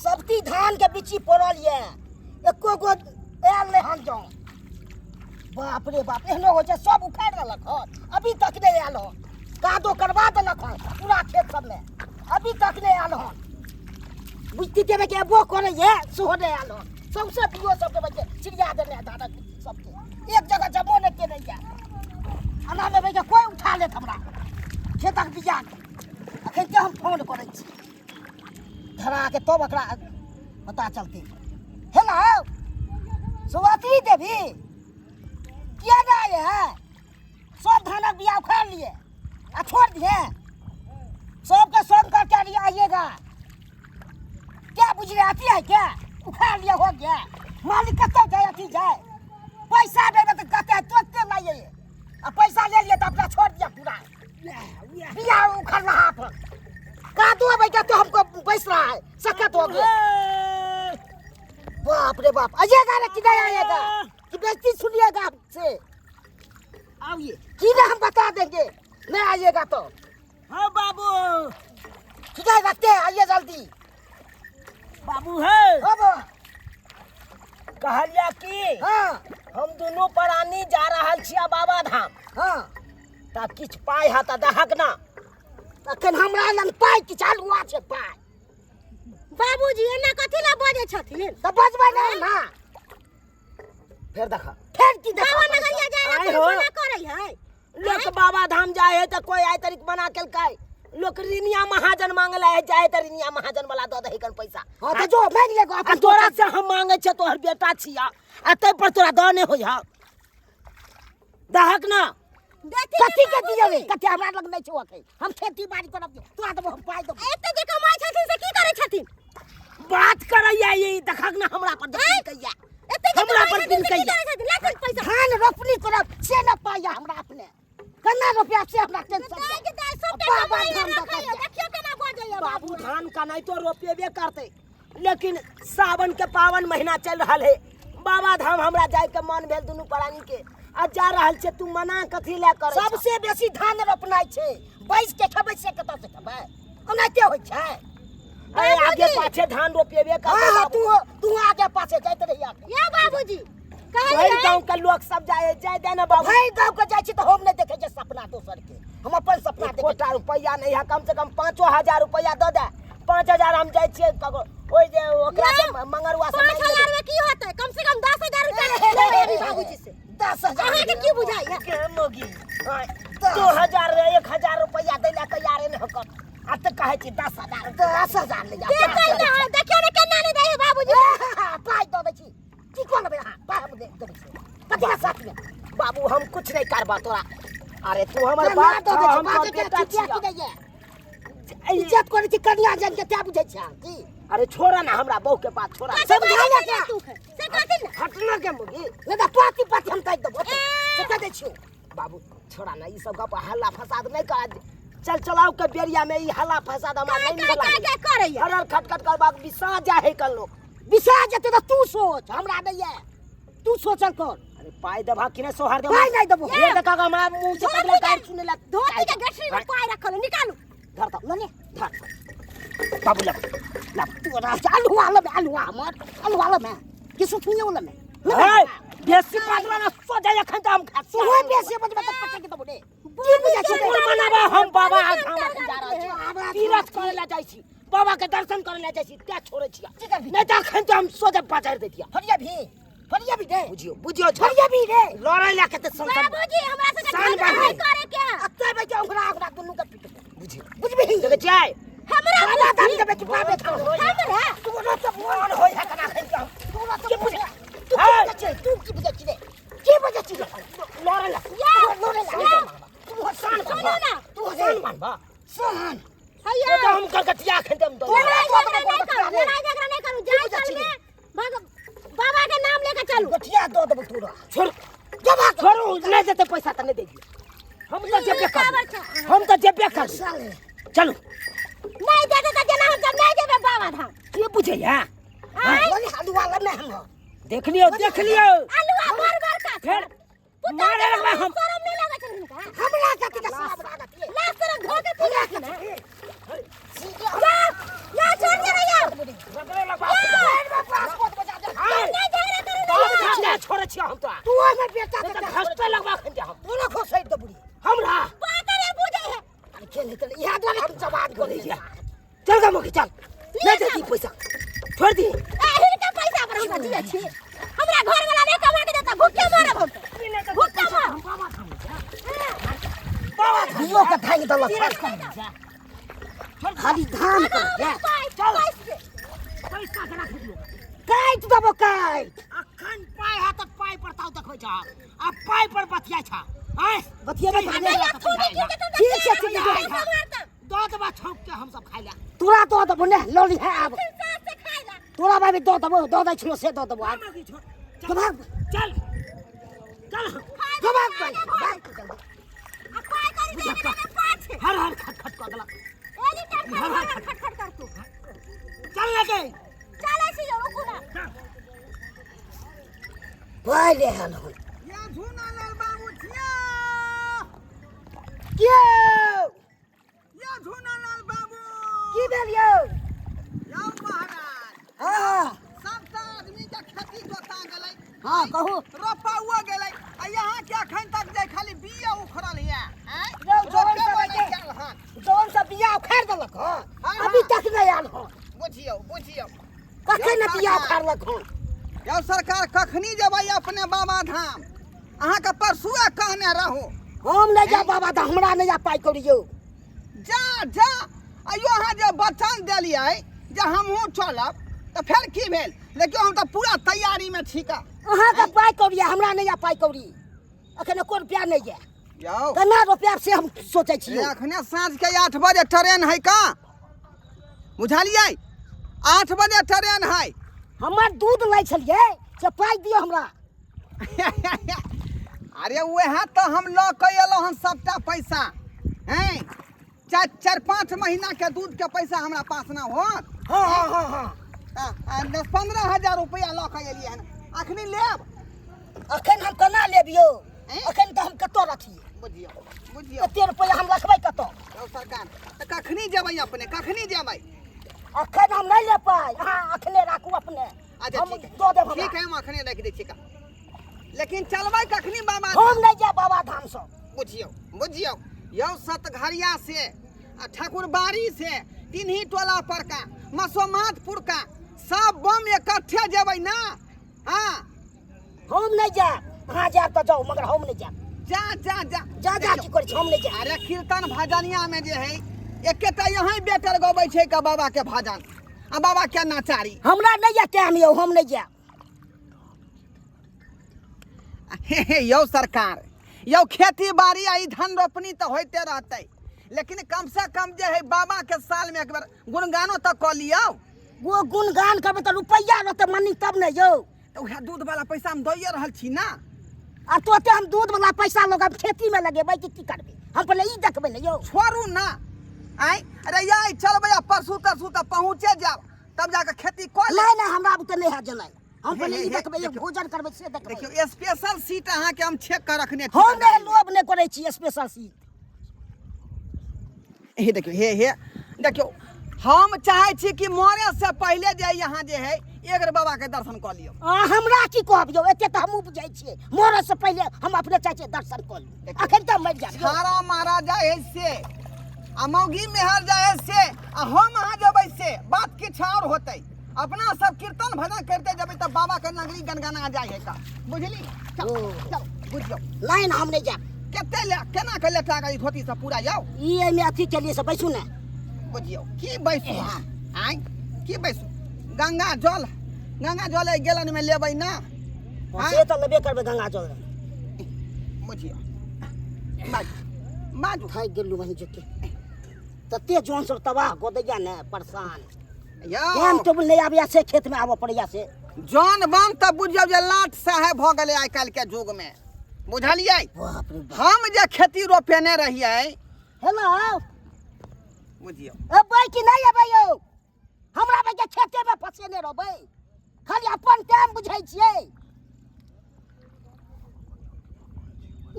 सबती धान के बिची पड़ल ये एको गो आयल नहीं हम जाऊं। बाप रे बाप एहनो हो सब उखाड़ देलक हन अभी तक नहीं आयल हन। कादो करवा देलक हन पूरा खेत सब में अभी तक नहीं आयल हन। बुझती देवे के एबो करे ये सेहो नहीं आयल हन। सबसे पियो सब के बच्चे चिड़िया देने धानक सबके एक जगह जमो नहीं के नहीं जाए। अना में भाई कोई उठा लेत हमरा खेतक बिया अखन के हम फोन करै छी धरा के तब एकरा पता चलते। हेलो सुवती देवी क्या आए है? सब धानक बिया उखाड़ लिए आ छोड़ दिए सबके संग करके लिए आइएगा। क्या बुझ रहे आती है क्या? उखाड़ लिया हो गया मालिक कत्ते जाए अथी जाए पैसा देवे तो कहते हैं तुरंत लाइए और पैसा ले लिए तो अपना छोड़ दिया पूरा बिया उखाड़ रहा पर कादू भाई क्या तो हमको बैस रहा है सकत हो गया। बाप रे बाप आइएगा ना कि नहीं आइएगा कि बेइज्जती सुनिएगा आपसे आइए कि ना हम बता देंगे नहीं आइएगा तो। हाँ बाबू खिदाई रखते हैं आइए जल्दी। बाबू है अब कहलिया कि हाँ हम दोनों प्राणी जा रहल छिया बाबा धाम हाँ ता किछ पाई हा ता दहक ना अखन हमरा लग पाई कि चालू छै पाई। बाबूजी एना कथि ला बजे छथिन? तो बजबै नहीं ना फिर देखा फिर की देखा बाबा नगरिया जाए आए ला हो। मना करे है। लोग बाबा धाम जाए है तो कोई आय तारीख बना केलकै लोग ऋणिया महाजन मांगला है जाए त ऋणिया महाजन वाला दे दही कन पैसा। हाँ तो जो मांग लेगो आ अपन तोरा से हम मांगे छ तोहर बेटा छिया आ तै पर तोरा दाने होय हा दहक ना कथी के दिए रे कथी हमरा लग नहीं छो अखन हम खेती बाड़ी करब तोरा देबो हम पाई देबो। एते जे कमाई छथिन से की करे छथिन? बात करैया ये दहक ना हमरा पर देखी कहिया एते जे हमरा पर कमाई छथिन से बिन की करे छथिन? लाख पैसा धान रोपनी करब से न पाया हमरा अपने कन्ना रुपया से हमरा टेंशन दाई के दाई सब बाबा कमाई धाम रखै दे है देखियो केना बजे बाबू धान का नहीं तो रोपेबे करते लेकिन सावन के पावन महीना चल रहा है बाबा धाम हमरा जाए के मन भेल दुनू प्राणी के आ जा रहल छे तू मना कथी ले कर सबसे बेसी धान रोपनाइ छै बैस के खबै से कत से खबै ओनाते होय छै। अरे आगे पाछे धान रोपेबे करते हां तू आगे पाछे जाइत रही आगे या बाबूजी भर कहलिए गांव के लोग सब जाए दे ना बाबू भाई गांव के जाय छी तो हम नहीं देखे छै सपना दोसर के हम अपन सपना देखे कोटा रुपया नहीं है कम से कम 5,000 रुपया दे दे 5,000 हम जाय छिए ओइ जे ओकरा से मंगरुआ से 5,000 में की होतै? कम से कम 10,000 रुपया लेबै अभी बाबूजी से। 10,000 अहाँ के की बुझाइया? के मोगी 2,000 1,000 रुपया दै ला तैयार नहीं होकर आ त कहे छी 10,000 10,000 ले जा देतै ना देखियो ने केना नहीं दै है बाबूजी। पाई दो दै छी की कोन बे हां पाई हम दे दै छी कथी का साथ में बाबू हम कुछ नहीं करबा तोरा अरे तू हमर बात बात दो दै छी हम बात तोर के बेटा क्या की छिया। दैए इज्जत करे छी कन्या जन के क्या बुझै छी की अरे छोड़ा ना हमरा बहू के बात छोड़ा सब झाले के तू से कहथिन ना हटना के मुगी ले दा पाती पाती हम कह देबो से कह दै छी बाबू छोड़ा ना ई सब गप हल्ला फसाद नहीं कर चल चलाओ के बेरिया में ई हल्ला फसाद हमरा नहीं काय मिला काय करैया? हर खटखट कर बात विसा जा है कल लोग विसा जते तो तू सोच हमरा दैए तू सोचल कर अरे पाई दबा किने सोहार दे पाई नहीं देबो ये देखा का हमरा मुंह से पगला काट सुने ला धोती के गठरी में पाई रखल निकालू। धर तो लने धर बाबू ला तू ना आलू वाला में आलू वाला में किसु छुनियो वाला में हाय देसी पागला ना सो जाय अखन त हम खा तू होय बेसे बजबे त पचा के तो बोले की बुझा छी कोन मनाबा हम बाबा धाम जा रहल छी तीरथ करे ला जाय छी बाबा के दर्शन करे ला जाय छी त्या छोड़े छी नहीं त अखन त हम सोझे बाजार दे दिया फरिया भी दे बुझियो फरिया भी दे लड़ाई ला के त संसन बाबूजी हमरा से शान झगड़ा बांध नहीं करे क्या? अत्ते बे के ओकरा दुनु के पीट बुझियो बुझबी देखे जाय हमरा बाबा दाम के बेटी बाबे था हमरा तू ना तो बोल होय है कना खै तू ना तो बुझ तू की बुझे छी की बुझे छी लड़ाई ला लोरे तू हसान सुनो ना तू शान मान बा सहन हैया तो हम कलकतिया खन दम दो लड़ाई झगड़ा नहीं करू जाय चल में बाबा के नाम लेके चलू। गठिया दो दब तू छोड़ जमा छोड़ो नहीं देते पैसा त नहीं दे हम तो जेबे कर हम तो जेबे कर साले चलो नहीं देते तो जना हम जब नहीं देबे बाबा धाम। ये बुझे या बोले आलू वाला में हम देख लियो आलूआ भर का फिर मारे लगला हम शर्म नहीं लगे छन का? हमरा कथि का साब लागत लास्ट तरह धो के पूजा की ना छी या छोड़ के भैया झगड़े लगा पासपोर्ट बजा दे नहीं झगड़ा करो बाप ना छोड़े छी हम तो तू ओइ में बेटा तो घसटे लगवा खंडे हम तू ना खोसैत दे बुढ़ी हमरा पाकर है बुझे है अरे खेल तो यहां तो हम जवाब को नहीं चल गा मुखी चल ले दे पैसा छोड़ दी एही का पैसा पर हम दिए छी हमरा घर वाला नहीं कमा के देता भूखे मरे भूखे बाबा दियो का थाई दल खाली धान कर जा चल पैसा के रख दियो काट दबो काट अखन पाई है तो पाई पर ताऊ देखबै जा आ पाई पर बथिया छा आय बतिया में ठीक है दो दबा छौक के हम सब खाइला तोरा तो दबो ने लोली है अब तोरा भाभी दो दबो दो दै छिलो से दो दबो अब चल चल चल जवाब भाई भाग जल्दी हर हर खट खट कर दला चल लगे पहले हल हो या झूनालाल बाबू छिया क्यों या झूनालाल बाबू की भेलियो या महाराज हां सबटा आदमी के खेती जोता गेलै हां कहू रोपा हुआ गेलै आ यहाँ के अखन तक जे खाली बिया उखड़ल हिया हैं जौन सब बिया उखाड़ देलक हां अभी तक नहीं आल हो बुझियो कखे न बिया उखाड़लक हो या सरकार कखनी जेबै अपने बाबा धाम अहाँ के परसुए कहने रहू हम नहीं जा बाबा तो हमरा नहीं जा पाई करियो जा अयो अहाँ जे वचन देलियै जे हमहूँ चलब तो फिर की भेल देखियो हम तो पूरा तैयारी में छी का अहाँ के पाई करिया हमरा नहीं जा पाई करी अखन एको रुपया नहीं है यौ केना रुपया से हम सोचै छियै अखने साँझ के 8 बजे ट्रेन है का बुझलियै 8 बजे ट्रेन है हमर दूध लै छलियै से पाई दियो हमरा अरे वह तो हम लऽ के एलहुँ हन सबटा पैसा हैं 4-5 महीना के दूध के पैसा हमरा पास ना हो हां 15,000 रुपया लऽ के एलियै हन अखनी लेब अखन हम केना लेबियो अखन तो हम कतौ रखिए बुझियो एते रुपया हम रखबै कतौ यौ सरकार तऽ कखनी जेबै अपने कखनी जेबै अखन हम नहीं ले पाई हां अखने राखू अपने अच्छा हम ठीक है दो देब ठीक है हम अखने रख दै छी का लेकिन चलबै कखनी बाबा हम नहीं जा बाबा धाम से बुझियो यौ सतघरिया से आ ठाकुरबाड़ी से तिन्ही टोला पर का मसोमातपुर का सब बम इकट्ठे जेबै ना हाँ हम नहीं जा हां जा तो जाओ मगर हम नहीं जा जा की करै छी हम नहीं जा अरे कीर्तन भजनिया में जे है एकेटा यहीं बेटर गबै छै का बाबा के भजन आ बाबा के नाचारी हमरा नहीं जा टाइम यौ हम नहीं जा यौ सरकार यौ खेती बाड़ी आ धान रोपनी तो होते रहते लेकिन कम से कम जे है बाबा के साल में एक बार गुणगानो तो कऽ लियौ वो गुणगान करबै तो रुपया रहते मनी तब नहीं यौ तो वह दूध वाला पैसा हम दइए रहल छी ना आ तोते हम दूध वाला पैसा लोग खेती में लगेबै की करबै हम पहले ई देखबै ने यौ छोड़ू ना आई अरे याई चलबै परसू तरसू तो पहुँचे जाब तब जाके खेती कर ले नहीं हमरा अब तो नहीं है जनाई हम पहले ई देखबै ये भोजन करबै से देखबै देखियो स्पेशल सीट अहाँ के हम चेक कर रखने छी हम नहीं लोभ नहीं करै छी स्पेशल सीट हे देखियो हे देखियो हम चाहे छी कि मरे से पहले जे यहाँ जे है एक बेर बाबा के दर्शन कर लियो हमरा की कहब यौ एते तो हम बुझै छियै मरे से पहले हम अपने चाहे छियै दर्शन कर ली अखन तो मर जाब सारा मारा जाए है से आ मौगी मेहर जाए से आ हम अहाँ जेबै से बात किछ और होतै अपना सब कीर्तन भजन करते जब तब बाबा के नगरी गनगना जाए है का बुझली चल बुझियो लाइन हम नहीं जाब केते ले केना के लेटा गई धोती से पूरा जाओ ई एमे अथी के लिए से बैसू ने बुझियो की बैसू हम आइ की बैसू गंगा जल गेलन में लेबै ना से तो लेबे करबै गंगा जल बुझियो बाजू थाक गेलू वहीं जके तते जोन सब तबाह को दैया ने परेशान यो टेबुल नहीं आबिया से खेत में आबो पड़ैया से जौन बन तब बुझियो जे लाट साहेब भ गेलै आइ काल्हि के युग में बुझलियै बाप रे बाप हम जे खेती रोपेने रहियै हेलो बुझियो अबै कि नहीं अबै यौ हमरा बे के खेते में फसेने रहबै खाली अपन टाइम बुझै छियै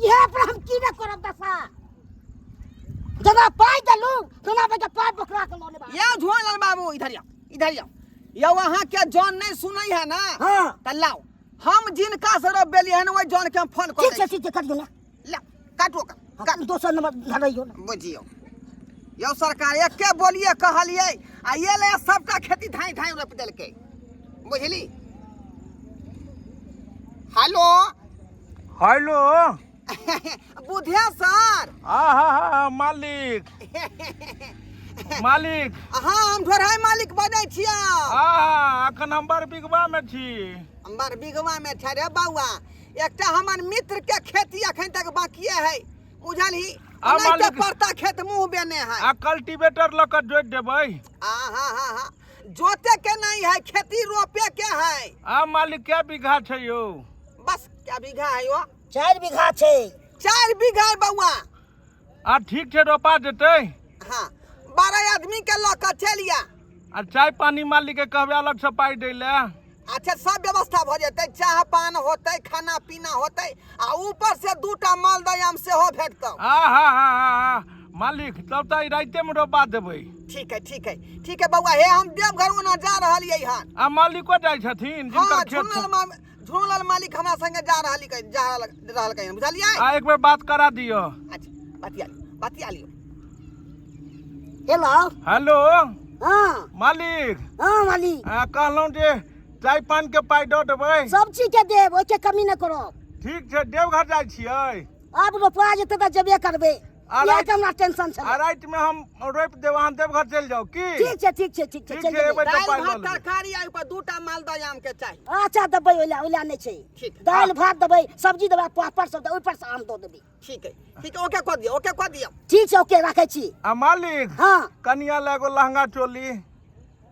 इहे पर हम की न करब दशा जना पाई देलू तना बेटा पाई बकरा के लोने बा ये झोलाल बाबू इधर आओ इधर आओ। ये वहाँ के जॉन नहीं सुनाई है ना हां त लाओ हम जिनका से रबेली है ना वही जॉन के हम फोन कर ठीक है कर दो ना लाओ काटो का दोसर नंबर धरइयो ना बुझियो यो सरकार एक के बोलिए कहलिए आ ये ले सबटा खेती धाई धाई रोप देलके बुझली। हेलो हेलो बुधिया सर हाँ मालिक मालिक हाँ हम थोड़ा मालिक बनै छियै अखन हम बड़ बिगवा में छी। हमर बिगवा में छै रे बौआ एकटा हमर मित्र के खेती अखन तक बाकी है बुझलही नहीं के पड़ता खेत मुंह बेने है आ कल्टीवेटर ल के जोत देबै। हाँ जोते के नहीं है खेती रोपे के है। मालिक क्या बीघा छै यो? बस क्या बीघा है यो? 4 बीघा छै। 4 बीघा है बउआ। ठीक छै रोपा देतै। हाँ 12 आदमी के ल के चलिया। चाय पानी मालिक के कहबे अलग से पाई दै ले। अच्छा सब व्यवस्था भ जेतै चाह पान होतै खाना पीना होतै आ ऊपर से 2टा मालदह आम सेहो भेटतौ। हाँ मालिक तब त राइते में रोपा देबै। ठीक है बउआ हे हम देवघर ओना जा रहलियै हन। मालिको जाइ छथिन जिनकर खेत झुनलाल मालिक हमरा संगे जा रहल कहीं बुझलियै। एक बेर बात करा दियो। अच्छा बतिया लियो। हेलो हेलो हां मालिक मालिक कहलौं जे चाय पान के पाई दऽ देबै। सब चीज के देब ओके कमी न करो। ठीक छै देवघर जाइ छियै। अब रोपा जेतै त जबे करबे या हमरा टेंशन छै। रात में हम रोप देब अहाँ देवघर चल जाओ की? ठीक छै चल एबै त पाई दाल भात तरकारी आ ऊपर 2टा मालदह आम के चाही। अच्छा दबै ओला नहीं छै। ठीक दाल भात दबै सब्जी दबै पापड़ सब दबै ऊपर से आम दो देबै। ठीक है ओके कह दियो। ठीक छै ओके राखै छी। मालिक हां कनिया ले एगो लहंगा चोली।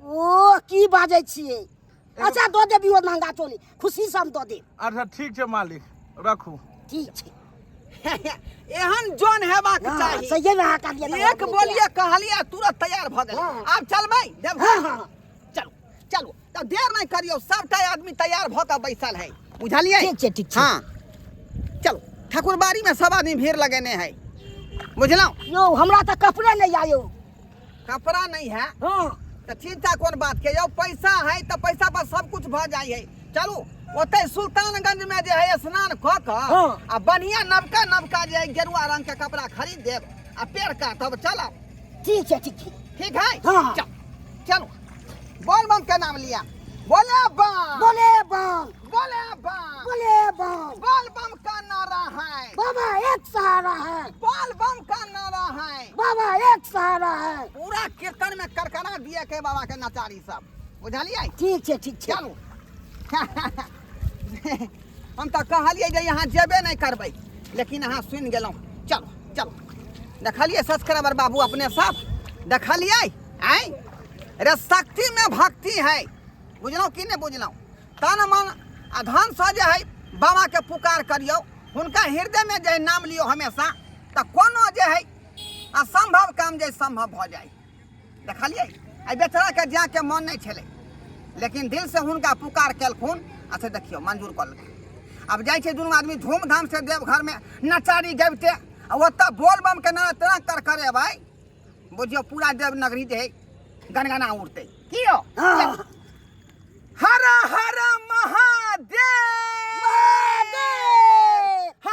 ओ की बाजै छियै? अच्छा दो देबी ओ लहंगा चोली खुशी से हम दो देब। अच्छा ठीक छै मालिक रखू। ठीक छै एहन जोन हेबाक चाही। सही में हाथ दिया एक बोलिए कहलिए तुरंत तैयार भ गेल। आब चलबै देवघर। चलू त देर नहीं करियो सबटा आदमी तैयार भ के बैसल है बुझलिए। ठीक छै हां चलो ठाकुरबाड़ी में सब आदमी भीड़ लगेने है बुझलौ। यो हमरा त कपड़े नहीं आयो। कपड़ा नहीं है हां तो चिंता कौन बात के यो पैसा है तो पैसा पर सब कुछ भ जाई है। चलू ओते सुल्तानगंज में जे है स्नान क के आ बढ़िया नवका जे है गेरुआ रंग के कपड़ा खरीद देब आ पेड़ काटब चलब। ठीक है ठीक है हाँ। चलो बोल बम के नाम लिया। बोले बम बोले बम बोले बम बोले बम बोल बम का नारा है बाबा एक सहारा है। बोल बम का नारा है बाबा एक सहारा है। पूरा कीर्तन में करकरा दिए के बाबा के नचारी सब बुझलिए। ठीक है चलू हम तो कहलिए जे यहाँ जेबे नहीं करबै लेकिन अहाँ सुन गेलौं। चलो देखलिए सब्सक्राइबर बाबू अपने सब देखलिए आई रे शक्ति में भक्ति है बुझलौं कि नहीं बुझलौं। तन मन आ धन से जे है बाबा के पुकार करियो हुनका हृदय में जे नाम लियो हमेशा तो कोनो जे है असंभव काम जे संभव भ जाए। देखलिए आई बेचारा के जाके मन नहीं छले लेकिन दिल से हुनका पुकार केलखुन। अच्छा देखियो मंजूर कर लेलखिन। अब जाय छै दुनू आदमी धूमधाम से देवघर में नचारी गबते ओत बोल बम के नारा तरह कर करे भाई बुझियो पूरा देवनगरी जे है गनगना उड़ते की हो। हर हर महादेव।